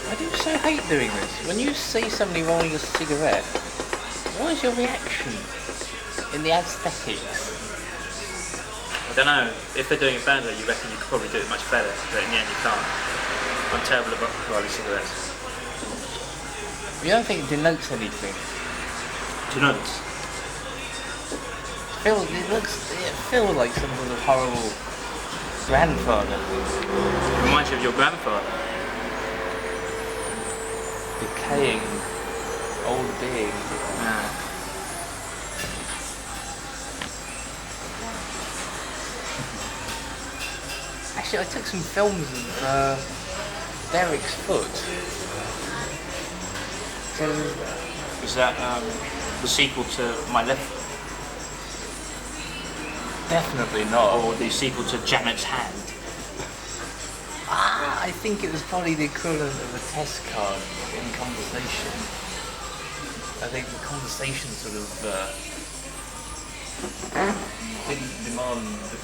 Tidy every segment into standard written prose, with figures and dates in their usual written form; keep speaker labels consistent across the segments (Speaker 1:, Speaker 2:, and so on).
Speaker 1: I do so hate doing this. When you see somebody rolling a cigarette, what is your reaction in the aesthetics?
Speaker 2: I don't know, if they're doing it badly, you reckon you could probably do it much better, but in the end you can't. I'm terrible about rolling cigarettes.
Speaker 1: You don't think it denotes anything?
Speaker 2: Denotes?
Speaker 1: It feels like some sort of horrible grandfather.
Speaker 2: It reminds you of your grandfather.
Speaker 1: Decaying old being.
Speaker 2: Yeah.
Speaker 1: Actually, I took some films of Derek's foot. So,
Speaker 2: Is that the sequel to My Left Foot?
Speaker 1: definitely not.
Speaker 2: Or the sequel to Janet's Hand?
Speaker 1: I think it was probably the equivalent of a test card in conversation. I think the conversation sort of didn't demand the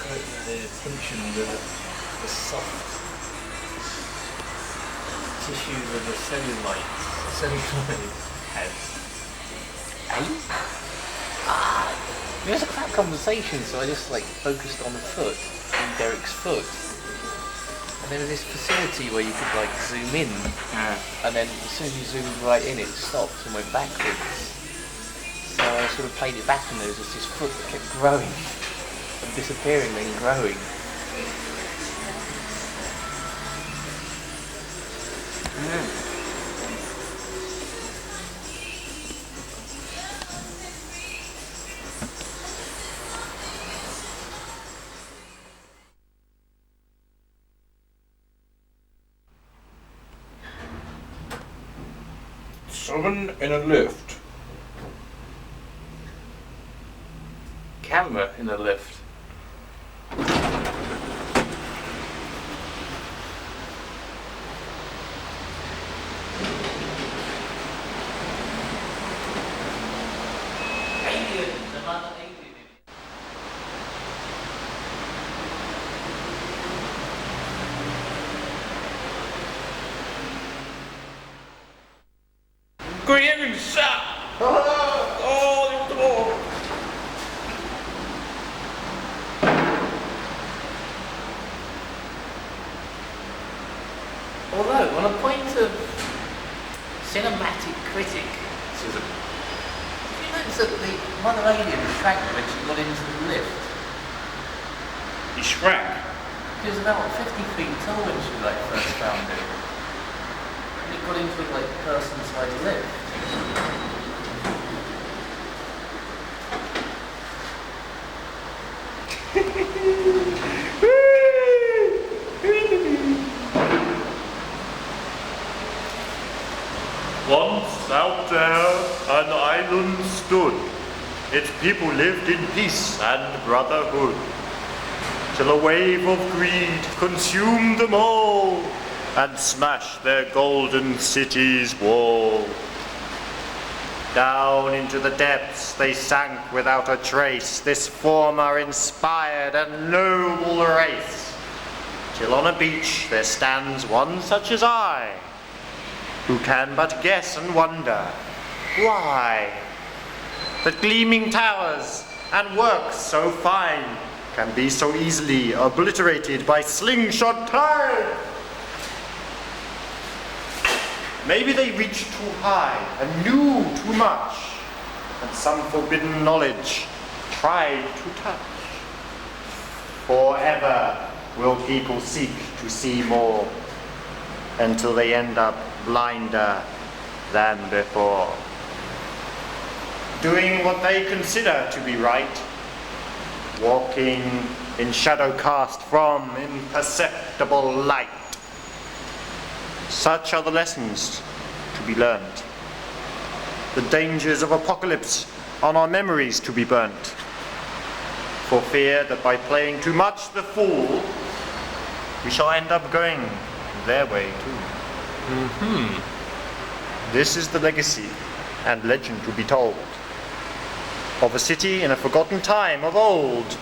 Speaker 1: attention, the soft tissues of the celluloid has. It was a crap conversation, so I just focused on the foot, on Derek's foot. And there was this facility where you could zoom in, and then as soon as you zoomed right in, it stopped and went backwards. So I sort of played it back, and there was just this foot that kept growing and disappearing, then growing.
Speaker 3: Someone in a lift.
Speaker 1: Camera in the lift.
Speaker 3: Greetings, sir! Oh, the door!
Speaker 1: Although, on a point of cinematic criticism, did you notice that the mother alien shrank when she got into the lift?
Speaker 3: He shrank.
Speaker 1: She was about 50 feet tall when she first found it. And it got into a person-sized lift.
Speaker 4: Once out there, an island stood. Its people lived in peace and brotherhood. Till a wave of greed consumed them all and smashed their golden city's wall. Down into the depths they sank without a trace, this former inspired and noble race. Till on a beach there stands one such as I, who can but guess and wonder why that gleaming towers and works so fine can be so easily obliterated by slingshot time. Maybe they reached too high and knew too much, and some forbidden knowledge tried to touch. Forever will people seek to see more, until they end up blinder than before, doing what they consider to be right, walking in shadow cast from imperceptible light. Such are the lessons to be learned, the dangers of apocalypse on our memories to be burnt, for fear that by playing too much the fool, we shall end up going their way too. This is the legacy and legend to be told of a city in a forgotten time of old.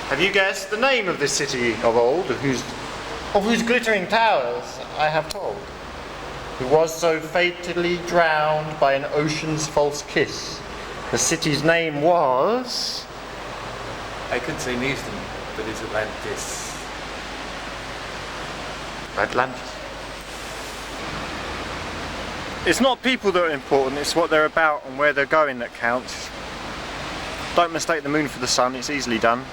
Speaker 4: Have you guessed the name of this city of old, of whose glittering towers I have told? who was so fatally drowned by an ocean's false kiss. The city's name was...
Speaker 1: I could say Newton, but it's Atlantis.
Speaker 4: Atlantis. It's not people that are important, it's what they're about and where they're going that counts. Don't mistake the moon for the sun, it's easily done.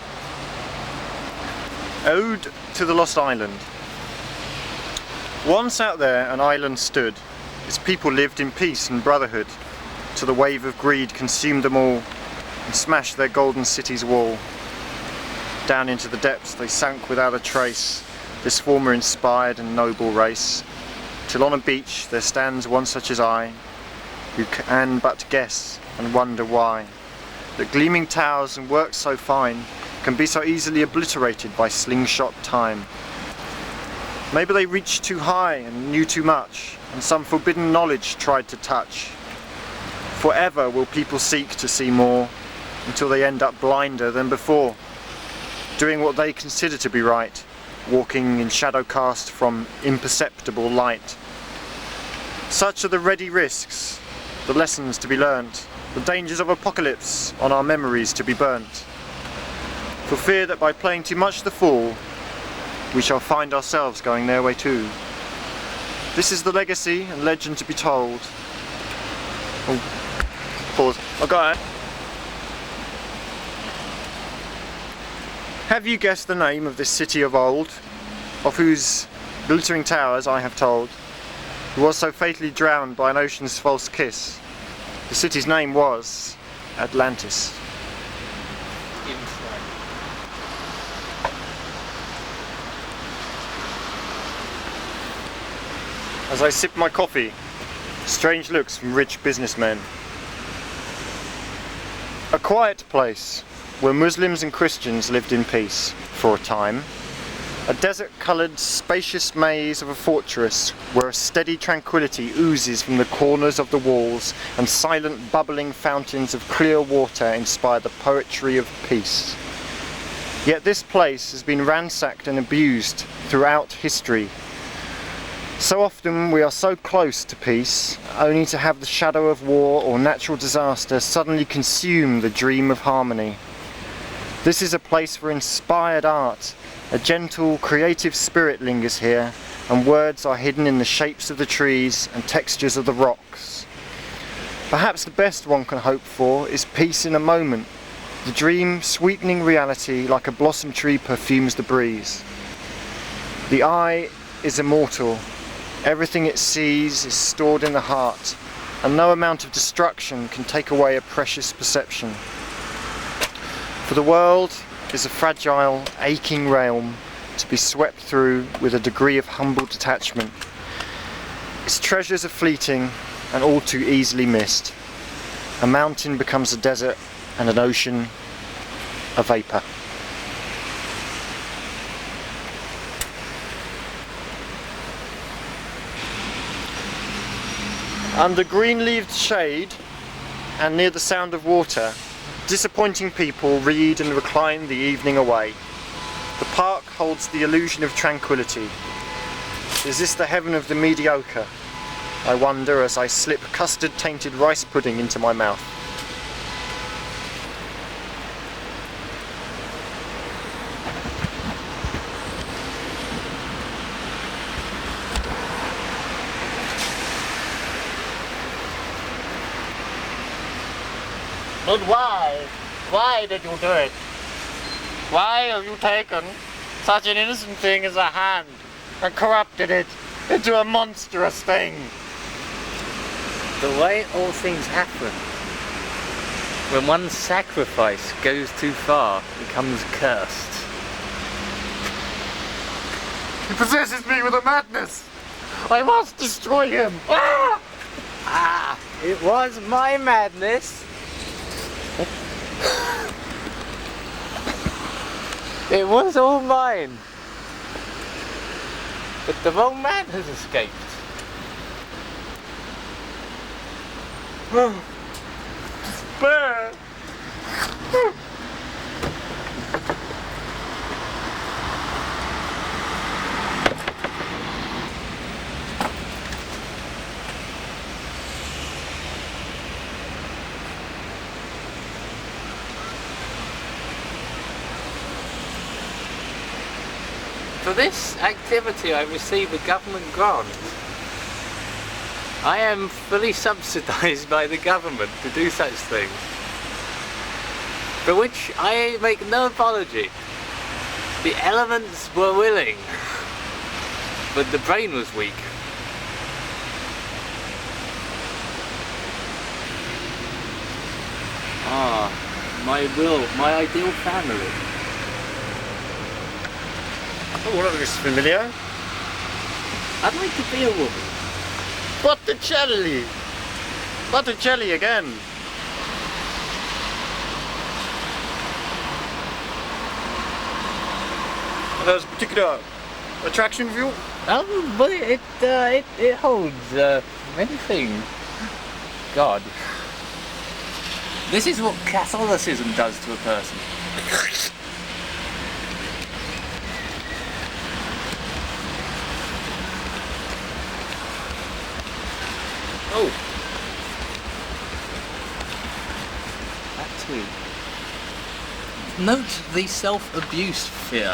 Speaker 4: Ode to the Lost Island. Once out there an island stood, its people lived in peace and brotherhood, till the wave of greed consumed them all and smashed their golden city's wall. Down into the depths they sank without a trace, this former inspired and noble race, till on a beach there stands one such as I, who can but guess and wonder why, that gleaming towers and works so fine can be so easily obliterated by slingshot time. Maybe they reached too high and knew too much, and some forbidden knowledge tried to touch. Forever will people seek to see more, until they end up blinder than before, doing what they consider to be right, walking in shadow cast from imperceptible light. Such are the ready risks, the lessons to be learnt, the dangers of apocalypse on our memories to be burnt. For fear that by playing too much the fool, we shall find ourselves going their way too. This is the legacy and legend to be told. Oh, pause. I got it. Have you guessed the name of this city of old, of whose glittering towers I have told, who was so fatally drowned by an ocean's false kiss? The city's name was Atlantis. As I sip my coffee, strange looks from rich businessmen. A quiet place where Muslims and Christians lived in peace for a time. A desert-coloured, spacious maze of a fortress where a steady tranquility oozes from the corners of the walls and silent bubbling fountains of clear water inspire the poetry of peace. Yet this place has been ransacked and abused throughout history. So often we are so close to peace, only to have the shadow of war or natural disaster suddenly consume the dream of harmony. This is a place for inspired art. A gentle, creative spirit lingers here, and words are hidden in the shapes of the trees and textures of the rocks. Perhaps the best one can hope for is peace in a moment, the dream sweetening reality like a blossom tree perfumes the breeze. The eye is immortal. Everything it sees is stored in the heart, and no amount of destruction can take away a precious perception. For the world is a fragile, aching realm to be swept through with a degree of humble detachment. Its treasures are fleeting and all too easily missed. A mountain becomes a desert and an ocean a vapour. Under green-leaved shade and near the sound of water, disappointing people read and recline the evening away. The park holds the illusion of tranquility. Is this the heaven of the mediocre? I wonder as I slip custard-tainted rice pudding into my mouth. But why? Why did you do it? Why have you taken such an innocent thing as a hand and corrupted it into a monstrous thing?
Speaker 1: The way all things happen. When one sacrifice goes too far, it becomes cursed.
Speaker 4: He possesses me with a madness! I must destroy him! Ah!
Speaker 1: Ah, it was my madness. It was all mine. But the wrong man has escaped.
Speaker 4: Despair!
Speaker 1: For this activity I receive a government grant. I am fully subsidised by the government to do such things. For which I make no apology. The elements were willing, but the brain was weak. Ah, my ideal family.
Speaker 4: Oh, what looks familiar?
Speaker 1: I'd like to be a woman.
Speaker 4: Botticelli! Botticelli again! There's a particular attraction for you?
Speaker 1: Oh, but it holds many things. God. This is what Catholicism does to a person. Oh. That too. Note the self-abuse fear.